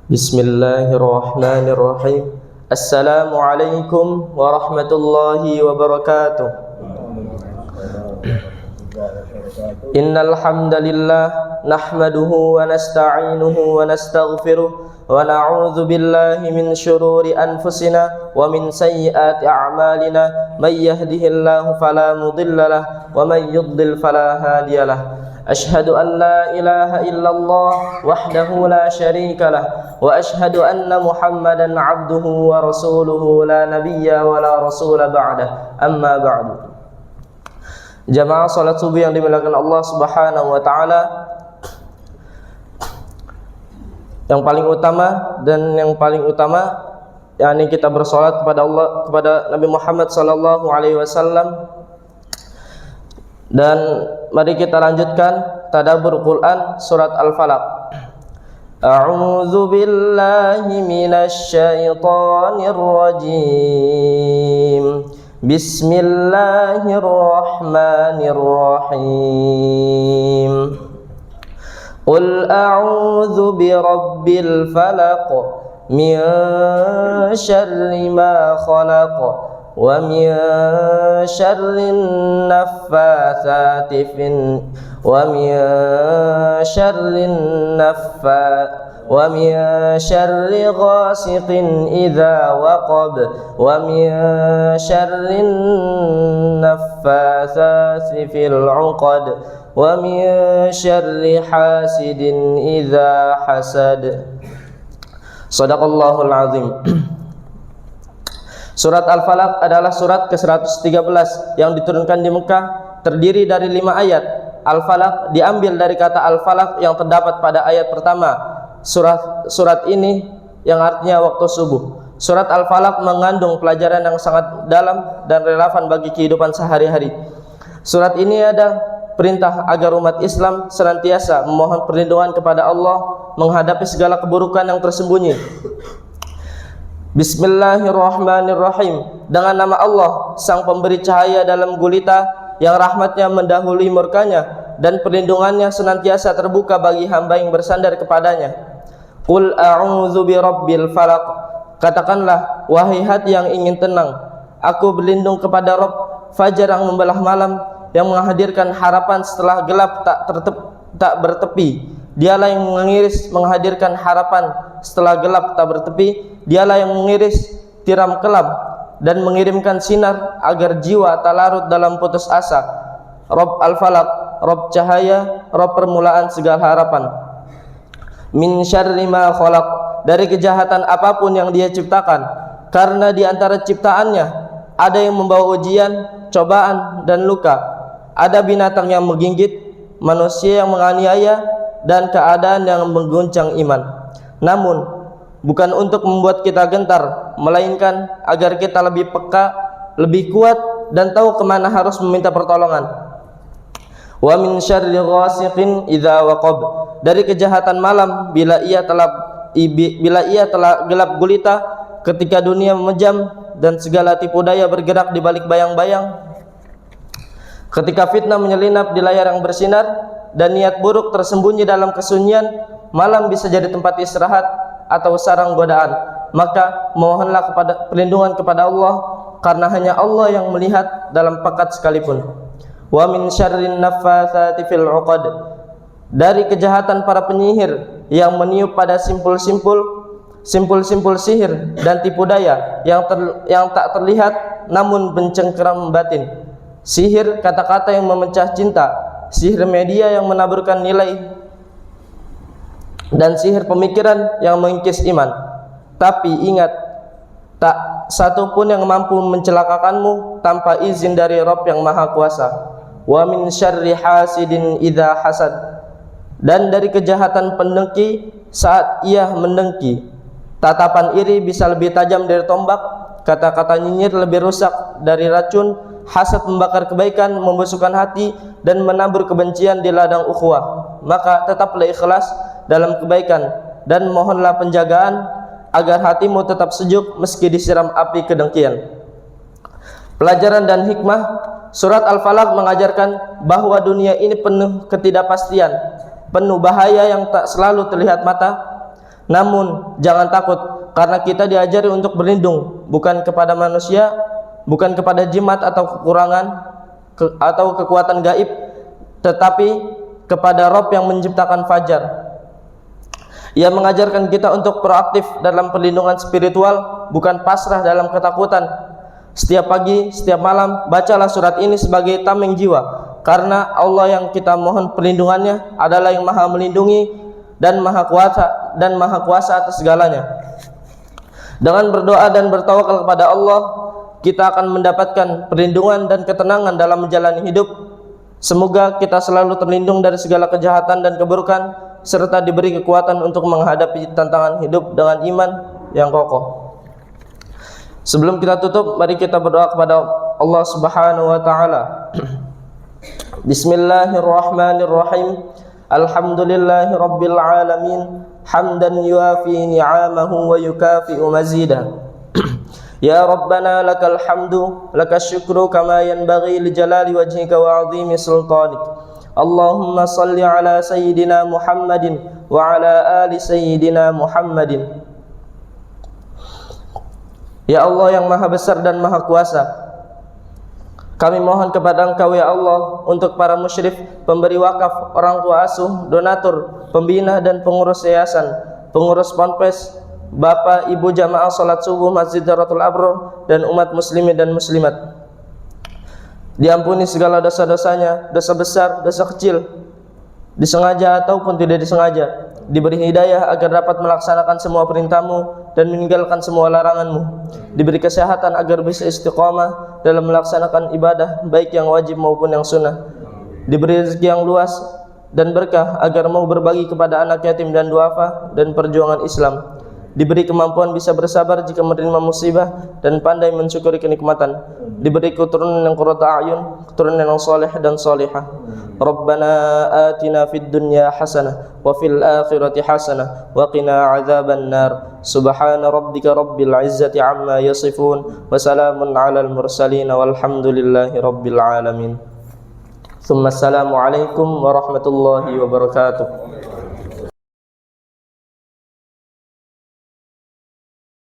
Bismillahirrahmanirrahim. Assalamualaikum warahmatullahi wabarakatuh. Innal hamdalillah nahmaduhu wa nasta'inuhu wa nastaghfiruh wa na'udzu billahi min shururi anfusina wa min sayyiati a'malina may yahdihillahu fala mudhillalah wa may yudlil fala hadiyalah. Ashhadu an la ilaha illallah wahdahu la syarika lah wa ashhadu anna Muhammadan abduhu wa rasuluhu la nabiyya wa la rasula ba'dah. Amma ba'du. Jamaah salat subuh yang dimuliakan Allah Subhanahu wa taala, yang paling utama yakni kita bersolat kepada Allah, kepada Nabi Muhammad sallallahu alaihi wasallam. Dan mari kita lanjutkan tadabbur Quran surat Al-Falaq. A'udzu billahi minasy syaithanir rajim. Bismillahirrahmanirrahim. Qul a'udzu birabbil falaq min syarri ma khalaq wa min syarrin naffatsati wa min syarri ghasiqin idza waqab wa min syarrin naffatsati fil 'uqad wa min syarri hasidin idza hasad. Shadaqallahul azim. Surat Al-Falaq adalah surat ke-113 yang diturunkan di Mekah, terdiri dari 5 ayat. Al-Falaq diambil dari kata Al-Falaq yang terdapat pada ayat pertama surat ini yang artinya waktu subuh. Surat Al-Falaq mengandung pelajaran yang sangat dalam dan relevan bagi kehidupan sehari-hari. Surat ini ada perintah agar umat Islam senantiasa memohon perlindungan kepada Allah menghadapi segala keburukan yang tersembunyi. Bismillahirrahmanirrahim. Dengan nama Allah, sang pemberi cahaya dalam gulita, yang rahmatnya mendahului murkanya dan perlindungannya senantiasa terbuka bagi hamba yang bersandar kepadanya. Qul a'udzu birabbil falaq. Katakanlah, wahai hati yang ingin tenang, aku berlindung kepada Rabb fajar yang membelah malam, yang menghadirkan harapan setelah gelap tak bertepi. Dialah yang menghadirkan harapan setelah gelap tak bertepi. Dialah yang mengiris tiram kelam dan mengirimkan sinar agar jiwa tak larut dalam putus asa. Rabb Al-Falaq, Rabb cahaya, Rabb permulaan segala harapan. Min syarri ma khalaq, dari kejahatan apapun yang Dia ciptakan, karena di antara ciptaannya ada yang membawa ujian, cobaan dan luka. Ada binatang yang menggigit, manusia yang menganiaya, dan keadaan yang mengguncang iman. Namun bukan untuk membuat kita gentar, melainkan agar kita lebih peka, lebih kuat, dan tahu kemana harus meminta pertolongan. Wa min syarri ghasiqin idza waqab, dari kejahatan malam bila ia telah gelap gulita, ketika dunia memejam dan segala tipu daya bergerak di balik bayang-bayang. Ketika fitnah menyelinap di layar yang bersinar dan niat buruk tersembunyi dalam kesunyian, malam bisa jadi tempat istirahat atau sarang godaan. Maka mohonlah perlindungan kepada Allah, karena hanya Allah yang melihat dalam pekat sekalipun. Wa min syarrin naffatsati fil 'uqad, dari kejahatan para penyihir yang meniup pada simpul-simpul sihir dan tipu daya yang tak terlihat namun mencengkeram batin. Sihir kata-kata yang memecah cinta, sihir media yang menaburkan nilai, dan sihir pemikiran yang mengikis iman. Tapi ingat, tak satu pun yang mampu mencelakakanmu tanpa izin dari Rabb yang Maha Kuasa. Wa min syarri hasidin idza hasad, dan dari kejahatan pendengki saat ia mendengki. Tatapan iri bisa lebih tajam dari tombak, kata-kata nyinyir lebih rusak dari racun. Hasad membakar kebaikan, membusukkan hati, dan menabur kebencian di ladang ukhuwah. Maka tetaplah ikhlas dalam kebaikan, dan mohonlah penjagaan agar hatimu tetap sejuk meski disiram api kedengkian. Pelajaran dan hikmah, surat Al-Falaq mengajarkan bahwa dunia ini penuh ketidakpastian, penuh bahaya yang tak selalu terlihat mata. Namun jangan takut, karena kita diajari untuk berlindung bukan kepada manusia, bukan kepada jimat atau kekurangan atau kekuatan gaib, tetapi kepada Rabb yang menciptakan fajar. Ia mengajarkan kita untuk proaktif dalam perlindungan spiritual, bukan pasrah dalam ketakutan. Setiap pagi, setiap malam, bacalah surat ini sebagai tameng jiwa, karena Allah yang kita mohon perlindungannya adalah yang maha melindungi dan maha kuasa atas segalanya. Dengan berdoa dan bertawakal kepada Allah, kita akan mendapatkan perlindungan dan ketenangan dalam menjalani hidup. Semoga kita selalu terlindung dari segala kejahatan dan keburukan, serta diberi kekuatan untuk menghadapi tantangan hidup dengan iman yang kokoh. Sebelum kita tutup, mari kita berdoa kepada Allah Subhanahu wa taala. Bismillahirrahmanirrahim. Alhamdulillahi rabbil alamin, hamdan yuafi ni'amahu wa yukafi'u mazidah. Ya Rabbana lakal hamdu, lakas syukru kama yanbaghi li jalali wajhika wa 'azimi sultanik. Allahumma salli ala sayyidina Muhammadin wa ala ali sayyidina Muhammadin. Ya Allah yang maha besar dan maha kuasa, kami mohon kepada Engkau ya Allah untuk para musyrif, pemberi wakaf, orang tua asuh, donatur, pembina dan pengurus yayasan, pengurus ponpes, bapak, ibu jamaah salat subuh Masjid Darul Abror, dan umat muslimin dan muslimat. Diampuni segala dosa-dosanya, dosa besar, dosa kecil, disengaja ataupun tidak disengaja. Diberi hidayah agar dapat melaksanakan semua perintah-Mu dan meninggalkan semua larangan-Mu. Diberi kesehatan agar bisa istiqamah dalam melaksanakan ibadah, baik yang wajib maupun yang sunnah. Diberi rezeki yang luas dan berkah agar mau berbagi kepada anak yatim dan duafa dan perjuangan Islam. Diberi kemampuan bisa bersabar jika menerima musibah dan pandai mensyukuri kenikmatan. Diberi keturunan yang qurrata a'yun, keturunan yang saleh dan salihah. Rabbana atina fid dunya hasanah wa fil akhirati hasanah wa qina adzaban nar. Subhana rabbika rabbil izzati amma yasifun wa salamun alal mursalin walhamdulillahi rabbil alamin. Assalamualaikum warahmatullahi wabarakatuh.